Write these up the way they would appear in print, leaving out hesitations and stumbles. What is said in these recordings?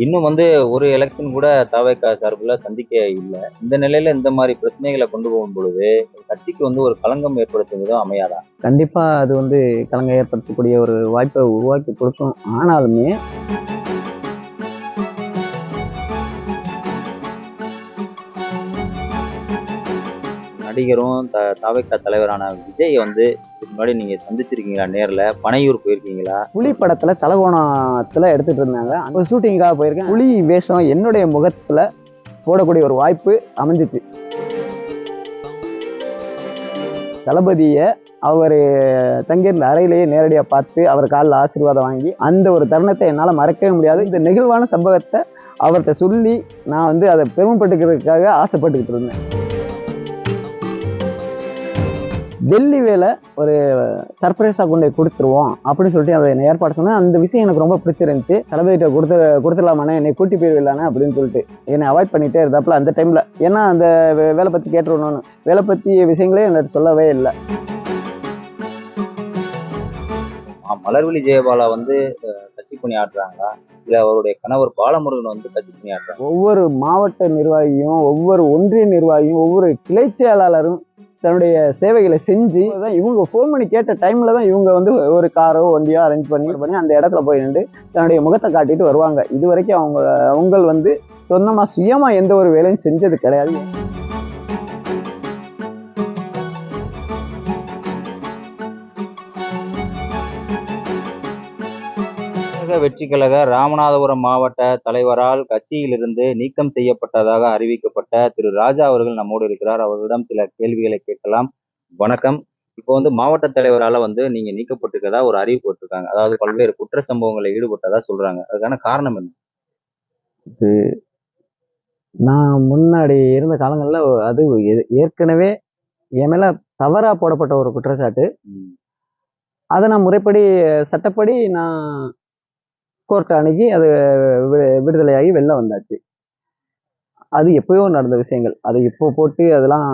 இன்னும் ஒரு எலக்ஷன் கூட தாவேக்கா சார்புல சந்திக்க இல்ல. இந்த நிலையில இந்த மாரி பிரச்சனைகள கொண்டு போகும் பொழுது, கட்சிக்கு ஒரு களங்கம் ஏற்படுத்தும் விதம் அமையாதா? கண்டிப்பா அது கலங்க ஏற்படுத்தக்கூடிய ஒரு வாய்ப்பை உருவாக்கி கொடுக்கும். ஆனாலுமே நடிகரும் தாவேக்கா தலைவரான விஜய் இதுக்கு முன்னாடி நீங்க சந்திச்சிருக்கீங்களா நேர்ல? பனையூர் போயிருக்கீங்களா? புலி படத்துல தலகோணத்துல எடுத்துட்டு இருந்தாங்க. அந்த ஷூட்டிங்காக போயிருக்கேன். புலி வேஷம் என்னுடைய முகத்துல போடக்கூடிய ஒரு வாய்ப்பு அமைஞ்சிச்சு. தளபதியை அவர் தங்கியிருந்த அறையிலேயே நேரடியாக பார்த்து அவர் காலில் ஆசீர்வாதம் வாங்கி அந்த ஒரு தருணத்தை என்னால் மறக்கவே முடியாது. இந்த நெகிழ்வான சம்பவத்தை அவர்கிட்ட சொல்லி நான் அதை பெருமைப்பட்டுக்கிறதுக்காக ஆசைப்பட்டுக்கிட்டு இருந்தேன். டெல்லி வேலை ஒரு சர்ப்ரைஸாக கொண்டு போய் கொடுத்துருவோம் அப்படின்னு சொல்லிட்டு அதை என்னை ஏற்பாடு சொன்னேன். அந்த விஷயம் எனக்கு ரொம்ப பிடிச்சிருந்துச்சு. தளபதிகிட்ட கொடுத்துடலாமாண்ணே, என்னை கூட்டி போயிடலானே அப்படின்னு சொல்லிட்டு என்னை அவாய்ட் பண்ணிகிட்டே இருந்தாப்புல அந்த டைமில். ஏன்னா அந்த வேலை பற்றி கேட்டுருணும்னு, வேலை பற்றி விஷயங்களே எனக்கு சொல்லவே இல்லை. மலர்விழி ஜெயபாலா கட்சி பணி ஆற்றுறாங்களா? இல்ல அவருடைய கணவர் பாலமுருகன் கட்சி பணி ஆற்றுறாங்க? ஒவ்வொரு மாவட்ட நிர்வாகியும், ஒவ்வொரு ஒன்றிய நிர்வாகியும், ஒவ்வொரு கிளை செயலாளரும் தன்னுடைய சேவைகளை செஞ்சு இவங்க ஃபோன் பண்ணி கேட்ட டைம்ல தான் இவங்க ஒரு காரோ வண்டியோ அரேஞ்ச் பண்ணி அந்த இடத்துல போய் நின்று தன்னுடைய முகத்தை காட்டிட்டு வருவாங்க. இது வரைக்கும் அவங்க சொந்தமா சுயமா எந்த ஒரு வேலையும் செஞ்சது கிடையாது. வெற்றி கழக ராமநாதபுரம் மாவட்ட தலைவரால் கட்சியிலிருந்து நீக்கம் செய்யப்பட்டதாக அறிவிக்கப்பட்ட திரு ராஜா அவர்கள் நம்மோடு இருக்கிறார். அவர்களிடம் சில கேள்விகளை கேட்கலாம். வணக்கம். இப்போ மாவட்ட தலைவரால நீங்க நீக்கப்பட்டிருக்கதா ஒரு அறிவிப்பு போட்டிருக்காங்க. அதாவது பல்வேறு குற்ற சம்பவங்களில் ஈடுபட்டதா சொல்றாங்க. அதுக்கான காரணம் என்ன? நான் முன்னாடி இருந்த காலங்கள்ல அது ஏற்கனவே என் மேல தவறா போடப்பட்ட ஒரு குற்றச்சாட்டு. அதை நான் முறைப்படி சட்டப்படி நான் கோர்ட் அணுகி அது விடுதலையாகி வெளில வந்தாச்சு. அது எப்பயோ நடந்த விஷயங்கள். அது இப்போ போட்டு அதெல்லாம்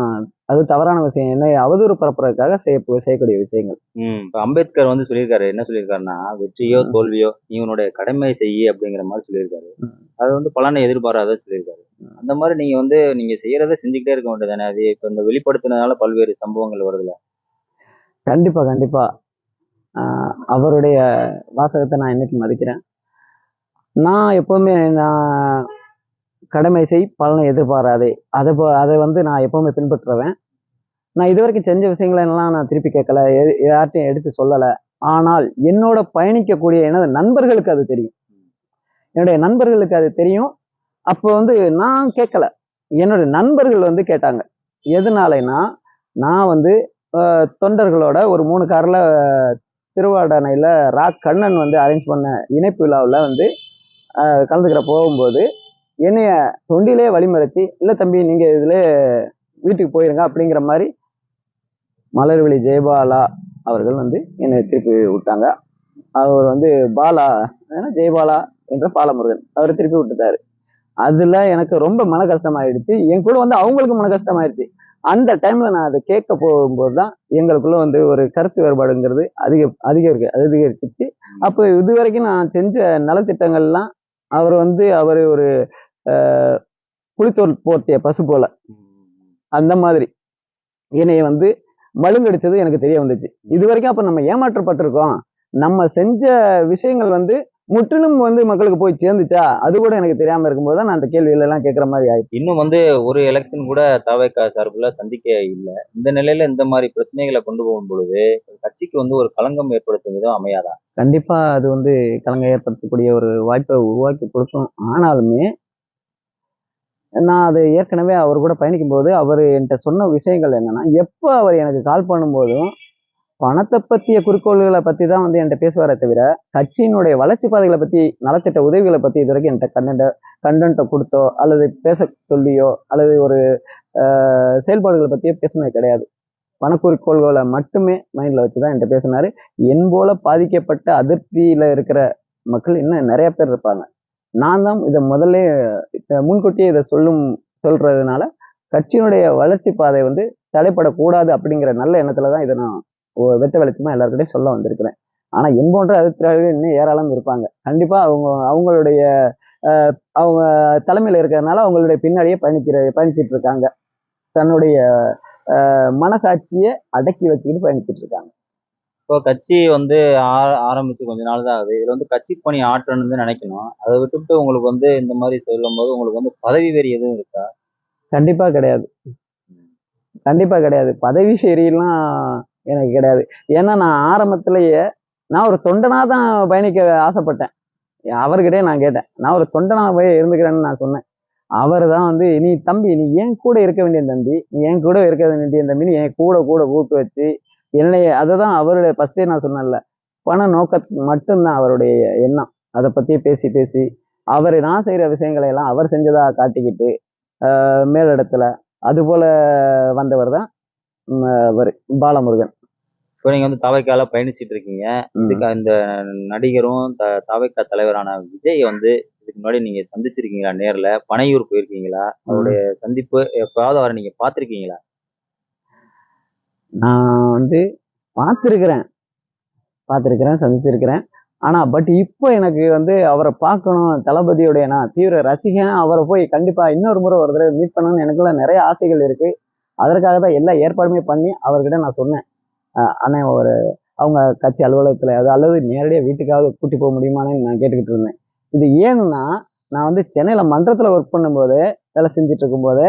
அது தவறான விஷயம். என்ன அவதூறு பரப்புறதுக்காக செய்யக்கூடிய விஷயங்கள். இப்போ அம்பேத்கர் சொல்லியிருக்காரு. என்ன சொல்லியிருக்காருன்னா, வெற்றியோ தோல்வியோ நீ உன்னுடைய கடமை செய்ய அப்படிங்கிற மாதிரி சொல்லியிருக்காரு. அது பலனை எதிர்பாராத சொல்லியிருக்காரு. அந்த மாதிரி நீங்க செய்யறதை செஞ்சுக்கிட்டே இருக்க வேண்டியதானே? அது இப்போ இந்த வெளிப்படுத்தினதால பல்வேறு சம்பவங்கள் வருதுல. கண்டிப்பா கண்டிப்பா. அவருடைய வாசகத்தை நான் இன்னைக்கு மதிக்கிறேன். நான் எப்பவுமே நான் கடமை செய் பலனை எதிர்பாராதே, அதை நான் எப்பவுமே பின்பற்றுவேன். நான் இது வரைக்கும் செஞ்ச விஷயங்களை எல்லாம் நான் திருப்பி கேட்கல, யார்ட்டையும் எடுத்து சொல்லலை. ஆனால் என்னோட பயணிக்கக்கூடிய எனது நண்பர்களுக்கு அது தெரியும். என்னுடைய நண்பர்களுக்கு அது தெரியும். அப்போ நான் கேட்கல, என்னுடைய நண்பர்கள் கேட்டாங்க. எதனாலனா நான் தொண்டர்களோட ஒரு 3 காரில் திருவாடானையில் ராக் கண்ணன் அரேஞ்ச் பண்ண இணைப்பு விழாவில் கலந்துக்கிற போகும்போது என்னைய தொண்டிலே வழிமறைச்சி, இல்லை தம்பி நீங்கள் இதில் வீட்டுக்கு போயிருங்க அப்படிங்கிற மாதிரி மலர்விழி ஜெயபாலா அவர்கள் என்னை திருப்பி விட்டாங்க. அவர் பாலா ஜெயபாலா என்ற பாலமுருகன் அவர் திருப்பி விட்டுட்டாரு. அதுல எனக்கு ரொம்ப மன கஷ்டமாயிடுச்சு. என் கூட அவங்களுக்கு மன கஷ்டமாயிடுச்சு. அந்த டைம்ல நான் அதை கேட்க போகும்போது தான் எங்களுக்குள்ள ஒரு கருத்து வேறுபாடுங்கிறது அதிகரிச்சிச்சு. அப்போ இது வரைக்கும் நான் செஞ்ச நலத்திட்டங்கள்லாம் அவர் அவர் ஒரு புலித்தோல் போர்த்திய பசு போல அந்த மாதிரி என்னைய மழுங்கடிச்சது எனக்கு தெரிய வந்துச்சு. இது வரைக்கும் அப்ப நம்ம ஏமாற்றப்பட்டிருக்கோம். நம்ம செஞ்ச விஷயங்கள் முற்றிலும் மக்களுக்கு போய் சேர்ந்துச்சா, அது கூட எனக்கு தெரியாம இருக்கும்போது தான் நான் அந்த கேள்விகள் எல்லாம் கேட்கிற மாதிரி ஆயிடுச்சு. இன்னும் ஒரு எலெக்ஷன் கூட தாவேக்கா சார்புல சந்திக்க இல்ல. இந்த நிலையில இந்த மாதிரி பிரச்சனைகளை கொண்டு போகும் பொழுது கட்சிக்கு ஒரு களங்கம் ஏற்படுத்தும் விதம் அமையாதா? கண்டிப்பா அது களங்கம் ஏற்படுத்தக்கூடிய ஒரு வாய்ப்பை உருவாக்கி கொடுக்கும். ஆனாலுமே நான் அது ஏற்கனவே அவர் கூட பயணிக்கும் போது அவர் என்கிட்ட சொன்ன விஷயங்கள் என்னன்னா, எப்போ அவர் எனக்கு கால் பண்ணும்போதும் பணத்தை பற்றிய குறிக்கோள்களை பற்றி தான் என்கிட்ட பேசுவாரே தவிர, கட்சியினுடைய வளர்ச்சி பாதைகளை பற்றி, நலத்திட்ட உதவிகளை பற்றி இது வரைக்கும் என்கிட்ட கண்டென்ட்டை கொடுத்தோ அல்லது பேச சொல்லியோ அல்லது ஒரு செயல்பாடுகளை பற்றியோ பேசினது கிடையாது. பணக்குறிக்கோள்களை மட்டுமே மைண்டில் வச்சு தான் என்கிட்ட பேசினாரு. என் போல பாதிக்கப்பட்ட அதிருப்தியில் இருக்கிற மக்கள் இன்னும் நிறைய பேர் இருப்பாங்க. நான் தான் இதை முதல்ல முன்கூட்டியே இதை சொல்றதுனால கட்சியினுடைய வளர்ச்சி பாதை தடைப்படக்கூடாது அப்படிங்கிற நல்ல எண்ணத்துல தான் இதை நான் வெட்ட வெளிச்சமா எல்லாருக்கிட்டையும் சொல்ல வந்திருக்கிறேன். ஆனா என் போன்ற அதிருப்தியாளர்கள் இன்னும் ஏராளம் இருப்பாங்க. கண்டிப்பா அவங்களுடைய அவங்க தலைமையில் இருக்கிறதுனால அவங்களுடைய பின்னாடியே பயணிச்சிட்டு இருக்காங்க. தன்னுடைய மனசாட்சியை அடக்கி வச்சுக்கிட்டு பயணிச்சிட்டு இருக்காங்க. இப்போ கட்சி வந்து ஆரம்பிச்சு கொஞ்ச நாள் தான் ஆகுது. இதுல வந்து கட்சி பணி ஆற்றணும்னு நினைக்கணும். அதை விட்டுவிட்டு உங்களுக்கு வந்து இந்த மாதிரி சொல்லும்போது உங்களுக்கு வந்து பதவி வெறி எதுவும் இருக்கா? கண்டிப்பா கிடையாது. கண்டிப்பா கிடையாது. பதவி வெறியெல்லாம் எனக்கு கிடையாது. ஏன்னா நான் ஆரம்பத்திலேயே நான் ஒரு தொண்டனா தான் பயணிக்க ஆசைப்பட்டேன். அவர்கிட்டயே நான் கேட்டேன். நான் ஒரு தொண்டனா போய் இருந்துக்கிறேன்னு நான் சொன்னேன். அவர் தான் வந்து, "நீ தம்பி நீ என் கூட இருக்க வேண்டிய தம்பி. நீ என் கூட இருக்க வேண்டிய தம்பின்னு என் கூட கூட கூப்பிட்டு வச்சு என்னைய அததான் அவருடைய ஃபர்ஸ்ட்டே நான் சொன்னேன்ல. பண நோக்கத்துக்கு மட்டும்தான் அவருடைய எண்ணம். அத பத்தியே பேசி பேசி நான் செய்ற விஷயங்களை எல்லாம் அவர் செஞ்சதா காட்டிக்கிட்டு மேலிடத்துல அதுபோல வந்தவர் தான் அவரு பாலமுருகன். இப்போ நீங்க வந்து தவைக்கால பயணிச்சிட்டு இருக்கீங்க. ம். இந்த நடிகரும் தவைக்கா தலைவரான விஜய் வந்து இதுக்கு முன்னாடி நீங்க சந்திச்சிருக்கீங்களா நேர்ல? பனையூர் போயிருக்கீங்களா? அவருடைய ம். சந்திப்பு எப்பயாவது அவரை நீங்க பார்த்திருக்கீங்களா? நான் வந்து பார்த்திருக்கிறேன். பார்த்திருக்கிறேன், சந்திச்சிருக்கிறேன். ஆனா இப்போ எனக்கு வந்து அவர பார்க்கணும், தளபதியுடைய நான் தீவிர ரசிகன். அவர போய் கண்டிப்பா இன்னொரு முறை ஒரு தடவை மீட் பண்ணணும்னு எனக்குலாம் நெறைய ஆசைகள் இருக்கு. அதற்காக தான் எல்லா ஏற்பாடுமே பண்ணி அவர்கிட்ட நான் சொன்னேன். அண்ணே அவங்க கட்சி அலுவலகத்துல அல்லது நேரடியா வீட்டுக்காவது கூட்டி போக முடியுமான்னு நான் கேட்டுக்கிட்டு இருந்தேன். இது ஏன்னா, நான் வந்து சென்னையில மன்றத்துல ஒர்க் பண்ணும்போது, வேலை செஞ்சுட்டு இருக்கும்போது,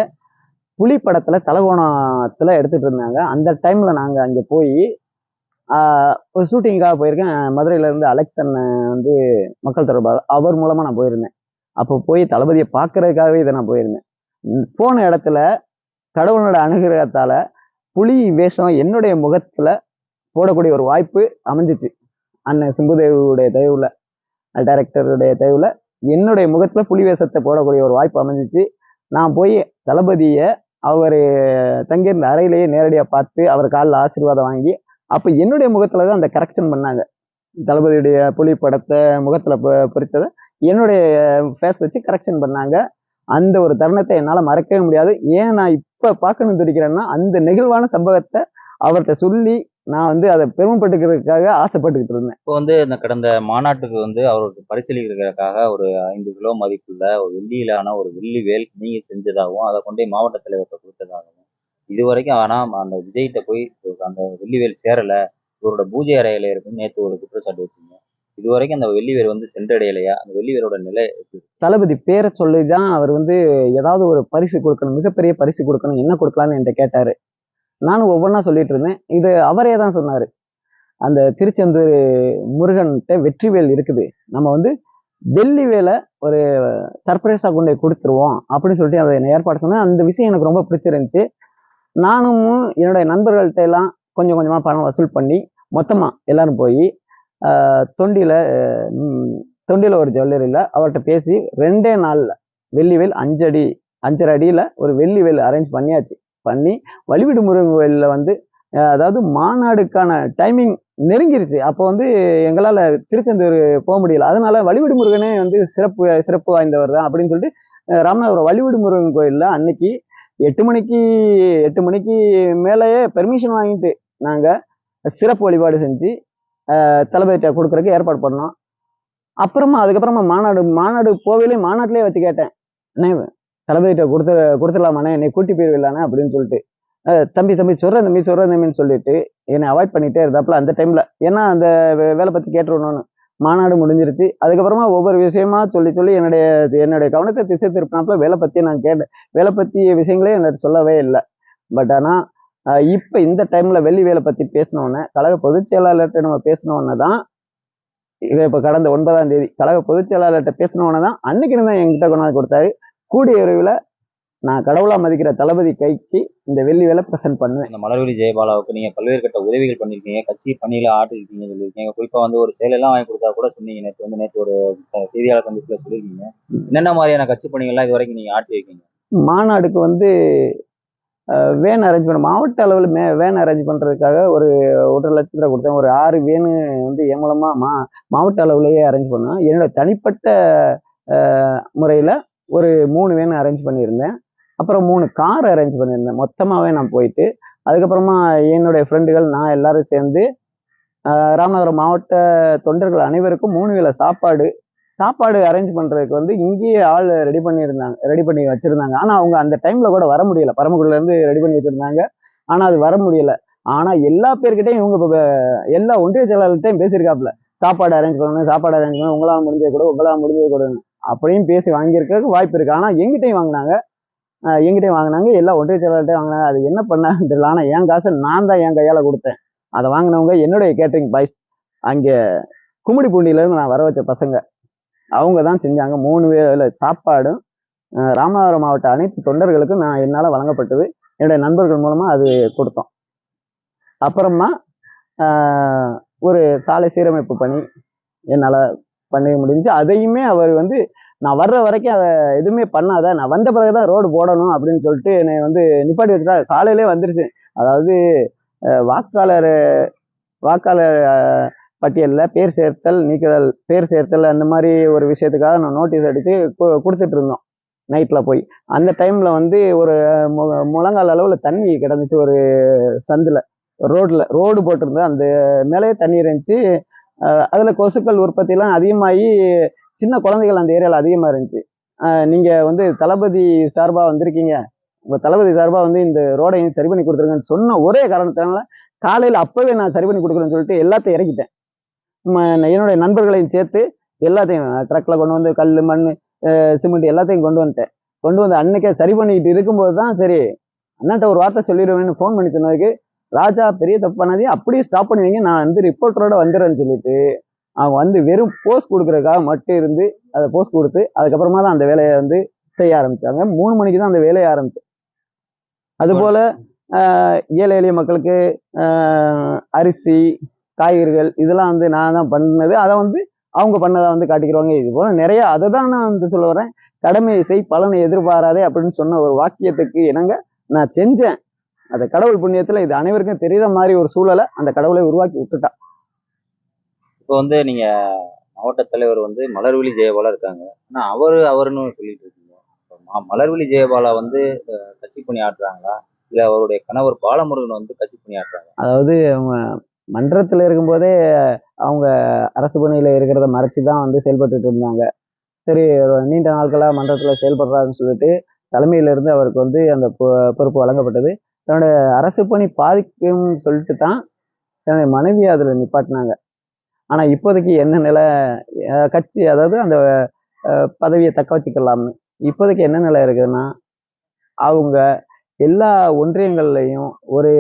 புலி படத்துல தலகோணத்துல எடுத்துட்டு இருந்தாங்க. அந்த டைம்ல நாங்க அங்க போயி, ஆ ஒரு ஷூட்டிங்காக போயிருக்கேன். மதுரையில இருந்து அலெக்ஸ் அண்ணன் வந்து மக்கள் தொடர்பாளர். அவர் மூலமா நான் போயிருந்தேன். அப்போ போய் தளபதிய பார்க்கறதுக்காகவே இத நான் போயிருந்தேன். போன இடத்துல கடவுளோட அனுகிரகத்தால புலி வேஷம் என்னுடைய முகத்துல போடக்கூடிய ஒரு வாய்ப்பு அமைஞ்சுச்சு. அண்ணன் சிம்புதேவுடைய தயவுல, டைரக்டருடைய தயவுல என்னுடைய முகத்துல புலி வேஷத்தை போடக்கூடிய ஒரு வாய்ப்பு அமைஞ்சிச்சு. நான் போய் தளபதிய அவரு தங்கியிருந்த அறையிலேயே நேரடியா பார்த்து அவர் காலில் ஆசீர்வாதம் வாங்கி, அப்ப என்னுடைய முகத்துல தான் அந்த கரெக்ஷன் பண்ணாங்க. தளபதியுடைய புலி படத்தை முகத்துல பொறிச்சத என்னுடைய ஃபேஸ் வச்சு கரெக்ஷன் பண்ணாங்க. அந்த ஒரு தருணத்தை என்னால மறக்கவே முடியாது. ஏன் நான் இப்ப பார்க்கணும்னு துடிக்கிறேன்னா, அந்த நெகிழ்வான சம்பவத்த அவர்ட்ட சொல்லி நான் வந்து அத பெருமைப்பட்டுக்கிறதுக்காக ஆசைப்பட்டுக்கிட்டு இருந்தேன். இப்போ வந்து இந்த கடந்த மாநாட்டுக்கு வந்து அவருக்கு பரிசீலிக்கிறதுக்காக ஒரு 5 கிலோ மதிப்புள்ள ஒரு வெள்ளியிலான ஒரு வெள்ளி வேல் நீங்க செஞ்சதாகவும், அத கொண்டு போய் மாவட்ட தலைவர்ட்ட குடுத்ததாகவும், இதுவரைக்கும் ஆனா அந்த விஜய்ட்ட போய் அந்த வெள்ளி வேல் சேரல. இவரோட பூஜை அறையில இருக்குன்னு நேத்து ஒரு குற்றச்சாட்டு வச்சீங்க. இதுவரைக்கும் அந்த வெள்ளி வேல் வந்து சென்றடையலையா? அந்த வெள்ளி வேலோட நிலை எப்படி இருக்கு? தளபதி பேர சொல்லி தான் அவர் வந்து ஏதாவது ஒரு பரிசு குடுக்கணும். மிகப்பெரிய பரிசு குடுக்கணும். என்ன குடுக்கலாம்ன்னு என்ட்ட கேட்டாரு. நானும் ஒவ்வொன்னா சொல்லிட்டு இருந்தேன். இது அவரே தான் சொன்னாரு. அந்த திருச்செந்தூர் முருகன்ட்ட வெற்றிவேல் இருக்குது. நம்ம வந்து வெள்ளி வேல ஒரு சர்ப்ரைஸா கொண்டு போய் குடுத்துருவோம். அப்படின்னு சொல்லிட்டு அத ஏற்பாடு சொன்னேன். அந்த விஷயம் எனக்கு ரொம்ப பிடிச்சிருந்துச்சு. நானும் என்னுடைய நண்பர்கள்ட்ட எல்லாம் கொஞ்சம் கொஞ்சமா பணம் வசூல் பண்ணி, மொத்தமா எல்லாரும் போயி, அ தொண்டியில ம் தொண்டியில ஒரு ஜுவல்லரியில அவர்ட்ட பேசி 2டே நாள்ல வெள்ளி வேல் 5 அடி 5½ அடியில ஒரு வெள்ளி வேல் அரேஞ்ச் பண்ணியாச்சு. பண்ணி வழிவிடு முருகன் கோயில்ல வந்து அதாவது மாநாடுக்கான டைமிங் நெருங்கிருச்சு. அப்போ வந்து எங்களால திருச்செந்தூர் முடியல. அதனால வழிவிடு முருகனே வந்து சிறப்பு சிறப்பு வாய்ந்தவர் தான் அப்படின்னு சொல்லிட்டு, ராமநாதபுரம் வழிவிடு முருகன் கோயில்ல அன்னைக்கு 8 மணிக்கு 8 மணிக்கு மேலேயே பெர்மிஷன் வாங்கிட்டு நாங்க சிறப்பு வழிபாடு செஞ்சு தளபதிட்ட குடுக்குறதுக்கு ஏற்பாடு பண்ணோம். அதுக்கப்புறமா மாநாடு மாநாடு மாநாட்டிலேயே வச்சு கேட்டேன். அண்ணே தளபதிட்ட குடுத்துடலாமாண்ணே? என்னை கூட்டி போயிருவீங்களாண்ணே? அப்படின்னு சொல்லிட்டு. தம்பி தம்பி சொல்றேன் தம்பின்னு சொல்லிட்டு என்னை அவாய்ட் பண்ணிட்டே இருந்தாப்புல அந்த டைம்ல. ஏன்னா அந்த வேலை பத்தி கேட்டுருணும்னு. மாநாடு முடிஞ்சிருச்சு. அதுக்கப்புறமா ஒவ்வொரு விஷயமா சொல்லி சொல்லி என்னுடைய என்னுடைய கவனத்தை திசை திருப்பினாப்புல வேலை பத்தி நான் கேட்டேன். வேலை பத்திய விஷயங்களே எனக்கு சொல்லவே இல்ல. பட் ஆனா இப்ப இந்த டைம்ல வெள்ளி வேலை பத்தி பேசினோன்னே, கழக பொதுச் செயலாளர்ட்ட நம்ம பேசினோன்னே தான் இத இப்ப கடந்த 9ஆம் தேதி கழக பொதுச் செயலாளர்ட்ட பேசினோன்னே தான் அன்னைக்கு தான் என்கிட்ட கொண்டாந்து குடுத்தாரு. கூடிய விரைவில நான் கடவுளா மதிக்கிற தளபதி கைக்கு இந்த வெள்ளி வேலை பிரசன்ட் பண்ணுவேன். இந்த மலர்விழி ஜெயபாலாவுக்கு நீங்க பல்வேறு கட்ட உதவிகள் பண்ணியிருக்கீங்க. கட்சி பணியில ஆற்றிருக்கீங்கன்னு சொல்லியிருக்கீங்க. குறிப்பா வந்து ஒரு சேலைலாம் வாங்கி குடுத்தா கூட சொன்னீங்க. நேத்து ஒரு செய்தியாளர் சந்திப்புல சொல்லியிருக்கீங்க. என்னென்ன மாரியான கட்சி பணிகள்லாம் இதுவரைக்கும் நீங்க ஆற்றியிருக்கீங்க? மாநாடுக்கு வந்து வேன் அரேஞ்ச் பண்ண மாவட்ட அளவுல வேன் அரேஞ்ச் பண்றதுக்காக ஒரு 1,50,000 குடுத்தேன். ஒரு 6 வேனு வந்து என் மூலமா மாவட்ட அளவுலயே அரேஞ்ச் பண்ணோம். என்னோட தனிப்பட்ட அ முறையில ஒரு 3 வேன் அரேஞ்ச் பண்ணியிருந்தேன். அப்புறம் 3 கார் அரேஞ்ச் பண்ணியிருந்தேன். மொத்தமாவே நான் போயிட்டு, அதுக்கப்புறமா என்னுடைய ஃப்ரெண்டுகள் நான் எல்லாரும் சேர்ந்து ராமநாதபுரம் மாவட்ட தொண்டர்கள் அனைவருக்கும் 3 வேள சாப்பாடு சாப்பாடு அரேஞ்ச் பண்றதுக்கு வந்து இங்கேயே ஆள் ரெடி பண்ணி வச்சிருந்தாங்க. ஆனா அவங்க அந்த டைம்ல கூட வர முடியல. பரமக்குடியில இருந்து ரெடி பண்ணி வச்சிருந்தாங்க. ஆனா அது வர முடியல. ஆனா எல்லா பேர்கிட்டயும் இவங்க எல்லா ஒன்றிய செயலாளர்கிட்டையும் பேசியிருக்காப்புல. சாப்பாடு அரேஞ்ச் பண்ணணும், சாப்பாடு அரேஞ்ச் பண்ணணும், உங்களால முடிஞ்சது கூட, உங்களால முடிஞ்சது கூடன்னு அப்படின்னு பேசி வாங்கியிருக்கிறதுக்கு வாய்ப்பு இருக்கு. ஆனா எங்கிட்டையும் வாங்கினாங்க, எல்லா ஒன்றிய செயலாளர்கிட்டையும் வாங்கினாங்க. அது என்ன பண்ணாங்கன்னு தெரியல. ஆனா என் காசை நான் தான் என் கையால கொடுத்தேன். அதை வாங்கினவங்க என்னுடைய கேட்டரிங் பாய்ஸ், அங்க கும்மிடிப்பூண்டியில இருந்து நான் வர வச்ச பசங்க, அவங்க தான் செஞ்சாங்க. 3 வேளை சாப்பாடும் ராமநாதபுரம் மாவட்ட அனைத்து தொண்டர்களுக்கும் என்னால் வழங்கப்பட்டது. என்னுடைய நண்பர்கள் மூலமா அது கொடுத்தோம். அப்புறமா ஒரு சாலை சீரமைப்பு பணி என்னால் பண்ண முடிஞ்சு. அதையுமே அவர் வந்து நான் வர்ற வரைக்கும் அதை எதுவுமே பண்ணாத, நான் வந்த பிறகுதான் ரோடு போடணும் அப்படின்னு சொல்லிட்டு என்னை வந்து நிப்பாட்டி வச்சுட்டா. காலையிலே வந்துருச்சு. அதாவது வாக்காளர் வாக்காளர் பட்டியலில் பேர் சேர்த்தல், நீக்குதல், பேர் சேர்த்தல் அந்த மாதிரி ஒரு விஷயத்துக்காக நான் நோட்டீஸ் அடித்து கொடுத்துட்டு இருந்தோம் நைட்டில் போய். அந்த டைமில் வந்து ஒரு முழங்கால் அளவில் தண்ணி கிடந்துச்சு. ஒரு சந்தில் ரோடு போட்டிருந்தேன், அந்த மேலேயே தண்ணி இருந்துச்சு. அதில் கொசுக்கள் உற்பத்திலாம் அதிகமாகி சின்ன குழந்தைகள் அந்த ஏரியாவில் அதிகமாக இருந்துச்சு. நீங்கள் வந்து தளபதி சார்பாக வந்திருக்கீங்க, உங்கள் தளபதி சார்பாக வந்து இந்த ரோடையும் சரி பண்ணி கொடுத்துருங்கன்னு சொன்ன ஒரே காரணத்தினால காலையில் அப்போவே நான் சரி பண்ணி கொடுக்குறேன்னு சொல்லிட்டு எல்லாத்தையும் இறக்கிட்டேன். என்னுடைய நண்பர்களையும் சேர்த்து எல்லாத்தையும் ட்ரக்கில் கொண்டு வந்து கல், மண், சிமெண்ட் எல்லாத்தையும் கொண்டு வந்துட்டேன். கொண்டு வந்து அன்னைக்கே சரி பண்ணிக்கிட்டு இருக்கும்போது தான் சரி அண்ணாட்ட ஒரு வார்த்தை சொல்லிடுவேன்னு ஃபோன் பண்ணி சொன்னதுக்கு, ராஜா பெரிய தப்பு பண்ணாதே, அப்படியே ஸ்டாப் பண்ணி வைங்க, நான் வந்து ரிப்போர்ட்டரோட வந்துடுறேன்னு சொல்லிட்டு அவங்க வந்து வெறும் போஸ்ட் கொடுக்குறதுக்காக மட்டும் இருந்து அதை போஸ்ட் கொடுத்து அதுக்கப்புறமா தான் அந்த வேலையை வந்து செய்ய ஆரம்பிச்சாங்க. 3 மணிக்கு தான் அந்த வேலையை ஆரம்பிச்சேன். அதுபோல ஏழை எளிய மக்களுக்கு அரிசி, காய்கறிகள் இதெல்லாம் வந்து நான் தான் பண்ணது. அதை வந்து அவங்க பண்ணதை வந்து காட்டிக்கிறவாங்க. இது போல நிறைய, அதை தான் நான் வந்து சொல்ல வரேன். கடமையை செய், பலனை எதிர்பாராதே அப்படின்னு சொன்ன ஒரு வாக்கியத்துக்கு இணங்க நான் செஞ்சேன். அந்த கடவுள் புண்ணியத்துல இது அனைவருக்கும் தெரியுற மாதிரி ஒரு சூழலை அந்த கடவுளை உருவாக்கி விட்டுட்டா. இப்போ வந்து நீங்க மாவட்ட தலைவர் வந்து மலர்விழி ஜெயபாலா இருக்காங்க. ஆனா அவருன்னு சொல்லிட்டு இருக்கீங்க. மலர்விழி ஜெயபாலா வந்து கட்சி பணி ஆற்றுறாங்களா, இல்ல அவருடைய கணவர் பாலமுருகன் வந்து கட்சி பணி ஆற்றுறாங்க? அதாவது அவங்க மன்றத்துல இருக்கும்போதே அவங்க அரசு பணியில இருக்கிறத மறைச்சு தான் வந்து செயல்பட்டுட்டு இருந்தாங்க. சரி, நீண்ட நாட்களா மன்றத்துல செயல்படுறாருன்னு சொல்லிட்டு தலைமையில இருந்து அவருக்கு வந்து அந்த பொறுப்பு வழங்கப்பட்டது. தன்னுடைய அரசு பணி பாதிக்கும் சொல்லிட்டு தான் தன்னுடைய மனைவியை அதுல நிப்பாட்டினாங்க. ஆனா இப்போதைக்கு என்ன நிலை, கட்சி அதாவது அந்த பதவியை தக்க வச்சுக்கலாம்னு இப்போதைக்கு என்ன நிலை இருக்குதுன்னா, அவங்க எல்லா ஒன்றியங்கள்லையும் ஒரு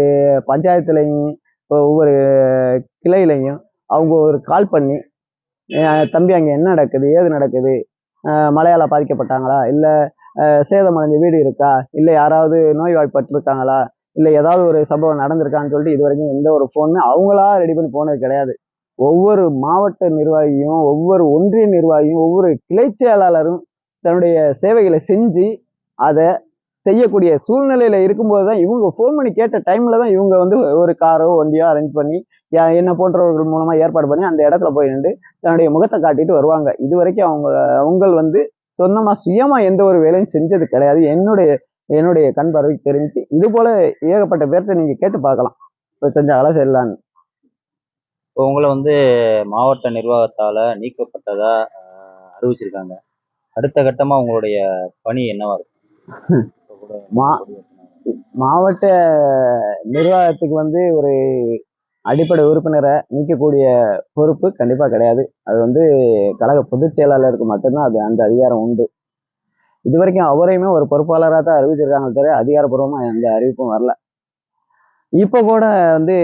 பஞ்சாயத்துலையும் ஒவ்வொரு கிளையிலையும் அவங்க ஒரு கால் பண்ணி, தம்பி அங்கே என்ன நடக்குது, ஏது நடக்குது, மழையால் பாதிக்கப்பட்டாங்களா, இல்லை சேதமடைஞ்ச வீடு இருக்கா, இல்லை யாராவது நோய்வாய்ப்பட்டிருக்காங்களா, இல்லை ஏதாவது ஒரு சம்பவம் நடந்திருக்கான்னு சொல்லிட்டு இது வரைக்கும் எந்த ஒரு ஃபோனுமே அவங்களா ரெடி பண்ணி போனது கிடையாது. ஒவ்வொரு மாவட்ட நிர்வாகியும், ஒவ்வொரு ஒன்றிய நிர்வாகியும், ஒவ்வொரு கிளை செயலாளரும் தன்னுடைய சேவைகளை செஞ்சு அதை செய்யக்கூடிய சூழ்நிலையில இருக்கும்போது தான் இவங்க ஃபோன் பண்ணி கேட்ட டைம்ல தான் இவங்க வந்து ஒரு காரோ வண்டியோ அரேஞ்ச் பண்ணி என்ன போன்றவர்கள் மூலமா ஏற்பாடு பண்ணி அந்த இடத்துல போய் நின்று தன்னுடைய முகத்தை காட்டிட்டு வருவாங்க. இது வரைக்கும் அவங்க வந்து சொந்தமா சுயமா எந்த ஒரு வேலையும் செஞ்சது கிடையாது. என்னுடைய கண் பார்வைக்கு தெரிஞ்சு இது போல ஏகப்பட்ட பேர்த்த நீங்க கேட்டு பார்க்கலாம், இப்போ செஞ்சாங்களா செய்யலான்னு. இப்போ உங்களை வந்து மாவட்ட நிர்வாகத்தால நீக்கப்பட்டதா அறிவிச்சிருக்காங்க. அடுத்த கட்டமா உங்களுடைய பணி என்னவா இருக்கும்? மாவட்ட நிர்வாகத்துக்கு வந்து ஒரு அடிப்படை உறுப்பினரை நீக்கக்கூடிய பொறுப்பு கண்டிப்பா கிடையாது. அது வந்து கழக பொதுச் செயலாளருக்கு மட்டும்தான் அது அந்த அதிகாரம் உண்டு. இது வரைக்கும் அவரையுமே ஒரு பொறுப்பாளராக தான் அறிவிச்சிருக்காங்க தவிர அதிகாரப்பூர்வமா எந்த அறிவிப்பும் வரல. இப்ப கூட வந்து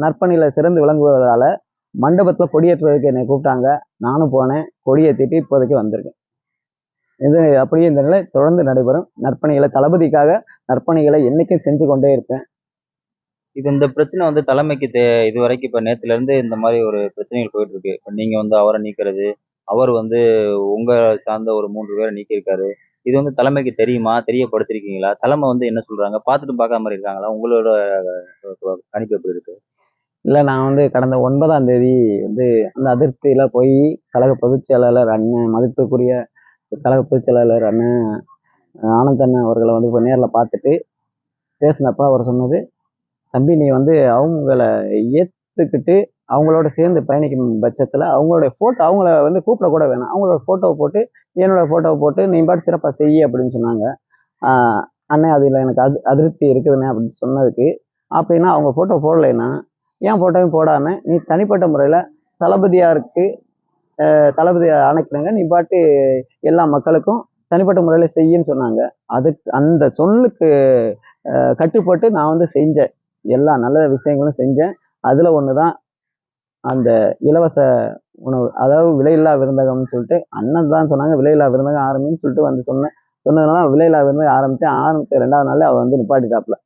நற்பணியில சிறந்து விளங்குவதால மண்டபத்துல கொடியேற்றுவதற்கு என்னை கூப்பிட்டாங்க. நானும் போனேன், கொடியேற்றிட்டு இப்போதைக்கு வந்திருக்கேன். இது அப்படியே இந்த நிலை தொடர்ந்து நடைபெறும். நற்பணிகளை தளபதிக்காக நற்பணிகளை என்னைக்கும் செஞ்சு கொண்டே இருப்பேன். இந்த பிரச்சனை வந்து தலைமைக்கு இது வரைக்கும் இப்போ நேத்துல இருந்து இந்த மாதிரி ஒரு பிரச்சனைகள் போயிட்டு இருக்கு. இப்போ நீங்க வந்து அவரை நீக்கிறது, அவர் வந்து உங்க சார்ந்த ஒரு 3 பேரை நீக்கியிருக்காரு. இது வந்து தலைமைக்கு தெரியுமா, தெரியப்படுத்திருக்கீங்களா? தலைமை வந்து என்ன சொல்றாங்க? பார்த்துட்டு பார்க்காம மாதிரி இருக்காங்களா? உங்களோட கணிப்பு எப்படி இருக்கு? இல்ல, நான் வந்து கடந்த 9ஆம் தேதி வந்து அந்த அதிருப்தியில போய் கழக பொதுச் செயலாளர் அண்ணன், மதிப்புக்குரிய கழக பொதுச் செயலாளர் அண்ணன் ஆனந்த் அண்ணன் அவர்களை வந்து இப்போ நேரில் பார்த்துட்டு பேசினப்ப அவர் சொன்னது, தம்பி நீ வந்து அவங்கள ஏற்றுக்கிட்டு அவங்களோட சேர்ந்து பயணிக்கும் பட்சத்தில் அவங்களுடைய ஃபோட்டோ அவங்கள வந்து கூப்பிட கூட வேணாம், அவங்களோட ஃபோட்டோவை போட்டு என்னோட ஃபோட்டோவை போட்டு நீ பாட்டு சிறப்பாக செய்ய அப்படின்னு சொன்னாங்க. அண்ணே அதில் எனக்கு அதிருப்தி இருக்குதுண்ணே அப்படின்னு சொன்னதுக்கு, அப்படின்னா அவங்க ஃபோட்டோ போடலைன்னா என் ஃபோட்டோவையும் போடாமல் நீ தனிப்பட்ட முறையில் தளபதியாருக்கு தளபதி அணைக்கணுங்க, நீ பாட்டு எல்லா மக்களுக்கும் தனிப்பட்ட முறையில் செய்யின்னு சொன்னாங்க. அதுக்கு அந்த சொல்லுக்கு கட்டுப்பட்டு நான் வந்து செஞ்சேன், எல்லா நல்ல விஷயங்களும் செஞ்சேன். அதில் ஒன்று தான் அந்த இலவச உணவு, அதாவது விலையில்லா விருந்தகம்னு சொல்லிட்டு அண்ணன் தான் சொன்னாங்க, விலையில்லா விருந்தகம் ஆரம்பின்னு சொல்லிட்டு வந்து சொன்னதுனால விலையில்லா விருந்தகம் ஆரம்பித்த 2வது நாளே அவர் வந்து நிப்பாட்டிட்டாப்புல.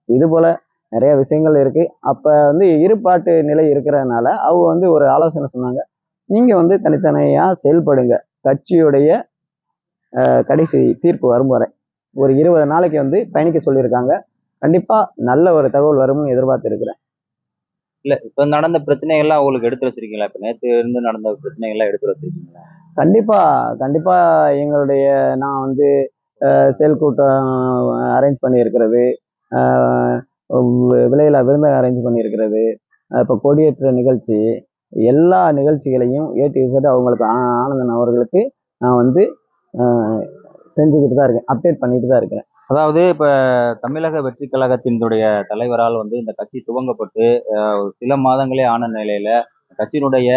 இது போல நிறைய விஷயங்கள் இருக்கு. அப்ப வந்து இருபாட்டு நிலை இருக்கிறதுனால அவங்க வந்து ஒரு ஆலோசனை சொன்னாங்க, நீங்க வந்து தனித்தனியா செயல்படுங்க, கட்சியுடைய கடைசி தீர்ப்பு வரும் வரை ஒரு 20 நாளைக்கு வந்து பயணிக்க சொல்லியிருக்காங்க. கண்டிப்பா நல்ல ஒரு தகவல் வரும்னு எதிர்பார்த்து இருக்கிறேன். இல்ல இப்ப நடந்த பிரச்சனைகள்லாம் உங்களுக்கு எடுத்து வச்சிருக்கீங்களா? இப்ப நேத்து இருந்து நடந்த பிரச்சனைகள்லாம் எடுத்து வச்சிருக்கீங்களா? கண்டிப்பா கண்டிப்பா எங்களுடைய நான் வந்து செயல் கூட்டம் அரேஞ்ச் பண்ணியிருக்கிறது, விலையில்லா விருந்தகம் அரேஞ்ச் பண்ணியிருக்கிறது, இப்போ கொடியேற்ற நிகழ்ச்சி, எல்லா நிகழ்ச்சிகளையும் ஏ டு இசட் அவங்களுக்கு ஆனந்தன் அவர்களுக்கு நான் வந்து செஞ்சுக்கிட்டு தான் இருக்கேன், அப்டேட் பண்ணிட்டு தான் இருக்கிறேன். அதாவது இப்ப தமிழக வெற்றி கழகத்தினுடைய தலைவரால் வந்து இந்த கட்சி துவங்கப்பட்டு சில மாதங்களே ஆன நிலையில கட்சியினுடைய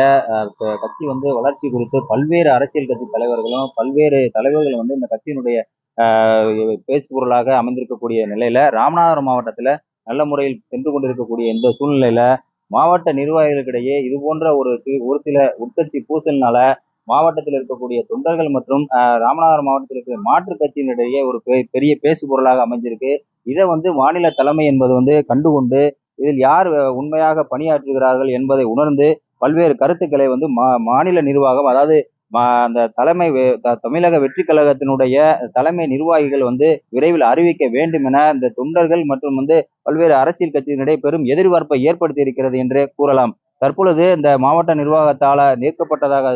கட்சி வந்து வளர்ச்சி குறித்து பல்வேறு அரசியல் கட்சி தலைவர்களும் பல்வேறு தலைவர்களும் வந்து இந்த கட்சியினுடைய பேசு பொருளாக அமைந்திருக்கக்கூடிய நிலையில ராமநாதபுரம் மாவட்டத்துல நல்ல முறையில் சென்று கொண்டிருக்கக்கூடிய இந்த சூழ்நிலையில மாவட்ட நிர்வாகிகளுக்கிடையே இது போன்ற ஒரு சில உட்கட்சி பூசல்னால மாவட்டத்தில் இருக்கக்கூடிய தொண்டர்கள் மற்றும் ராமநாதபுரம் மாவட்டத்தில் இருக்கிற மாற்றுக் கட்சியினிடையே ஒரு பெரிய பேசு பொருளாக அமைஞ்சிருக்கு. இதை வந்து மாநில தலைமை என்பது வந்து கண்டுகொண்டு இதில் யார் உண்மையாக பணியாற்றுகிறார்கள் என்பதை உணர்ந்து பல்வேறு கருத்துக்களை வந்து மாநில நிர்வாகம், அதாவது அந்த தமிழக வெற்றி கழகத்தினுடைய தலைமை நிர்வாகிகள் வந்து விரைவில் அறிவிக்க வேண்டும் என இந்த தொண்டர்கள் மற்றும் வந்து பல்வேறு அரசியல் கட்சியினிடையே பெரும் எதிர்பார்ப்பை ஏற்படுத்தி இருக்கிறது என்றே கூறலாம். தற்பொழுது இந்த மாவட்ட நிர்வாகத்தால நீக்கப்பட்டதாக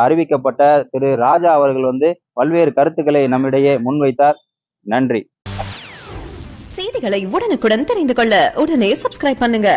அறிவிக்கப்பட்ட திரு ராஜா அவர்கள் வந்து பல்வேறு கருத்துக்களை நம்மிடையே முன்வைத்தார். நன்றி. செய்திகளை உடனுக்குடன் தெரிந்து கொள்ள உடனே சப்ஸ்கிரைப் பண்ணுங்க.